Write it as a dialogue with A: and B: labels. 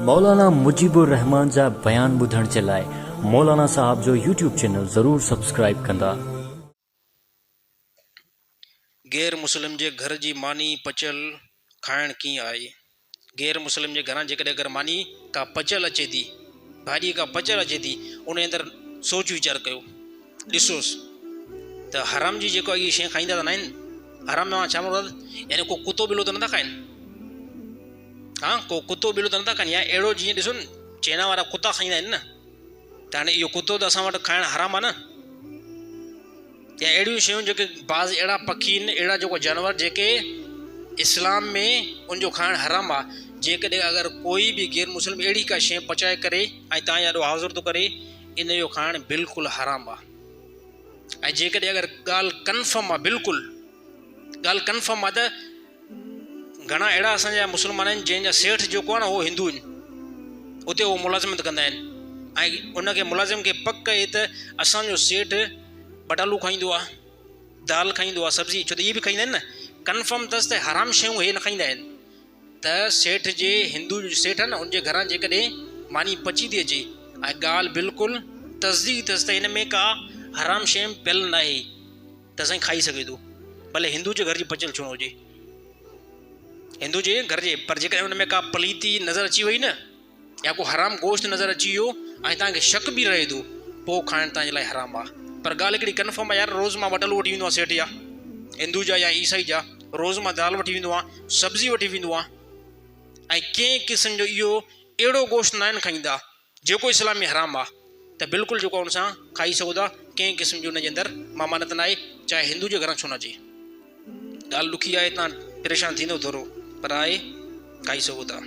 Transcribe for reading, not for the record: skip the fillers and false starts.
A: मौलाना मुजीबुर रहमान जा बयान ॿुधण जे लाइ मौलाना साहब जो यूट्यूब चैनल ज़रूर सब्सक्राइब कंदा।
B: गैर मुस्लिम जे घर जी मानी पचल खाइण कीअं आहे। गैर मुस्लिम जे घरां जेकॾहिं अगरि मानी का पचल अचे थी, भाॼी का पचल अचे थी, उन अंदरि सोच वीचार कयो, ॾिसोसि त हराम जी जेको इहे शइ खाईंदा त न आहिनि। हराम मां छा मुराद, यानी को कुतो ॿिलो त नथा खाइनि। हाँ, को कुतो ॿिलो त नथा खाइनि, या अहिड़ो जीअं ॾिसो न चाइना वारा कुता खाईंदा आहिनि न, त हाणे इहो कुतो त असां वटि खाइणु हराम आहे न। या अहिड़ियूं शयूं जेके बाज़ अहिड़ा पखी आहिनि, अहिड़ा जेको जानवर जेके इस्लाम में उनजो खाइणु हराम आहे। जेकॾहिं अगरि कोई बि गैर मुस्लिम अहिड़ी का शइ पचाए करे ऐं तव्हां यारो हाज़ुर थो करे, इन जो खाइणु बिल्कुलु हराम आहे। ऐं जेकॾहिं अगरि ॻाल्हि कन्फर्म आहे, बिल्कुलु ॻाल्हि कन्फर्म आहे, त घणा अहिड़ा असांजा मुस्लमान आहिनि जंहिंजा सेठ जेको आहे न उहो हिंदू आहिनि, उते उहो मुलाज़िमत कंदा आहिनि, ऐं उनखे मुलाज़िम खे पक आहे त असांजो सेठ बटालू खाईंदो आहे, दाल खाईंदो आहे, सब्जी, छो त इहे बि खाईंदा आहिनि न। कन्फर्म अथसि त हराम शयूं इहे न खाईंदा आहिनि। त सेठ जे हिंदू सेठ आहे न, उनजे घरां जेकॾहिं मानी पची थी अचे ऐं ॻाल्हि बिल्कुलु तस्दीक अथसि त हिन में का हराम शइ पियल न आहे, त असां खाई सघे थो, भले हिंदू जे घर जी पचियल छो न हुजे, हिंदू जे घर जे। पर जेकॾहिं हुन में का पलीती नज़र अची वई न, या को हराम गोश्त नज़र अची वियो ऐं तव्हांखे शक बि रहे थो, पोइ खाइणु तव्हांजे लाइ हराम आहे। पर ॻाल्हि हिकिड़ी कन्फर्म आहे, यार रोज़ मां वटालू वठी वेंदो आहे सेठ, या हिंदू जा या ईसाई जा, रोज़ मां दाल वठी वेंदो आहे, सब्ज़ी वठी वेंदो आहे, ऐं कंहिं क़िस्म जो इहो अहिड़ो गोश्त न आहिनि खाईंदा जेको इस्लाम में हराम आहे, त बिल्कुलु जेको हुन सां खाई सघो था। कंहिं क़िस्म जो हुनजे अंदरि मामानत न आहे, चाहे हिंदू जे घरां छो न अचे। ॻाल्हि ॾुखी आहे, तव्हां परेशान थींदो थोरो, पर आहे, खाई सघो था।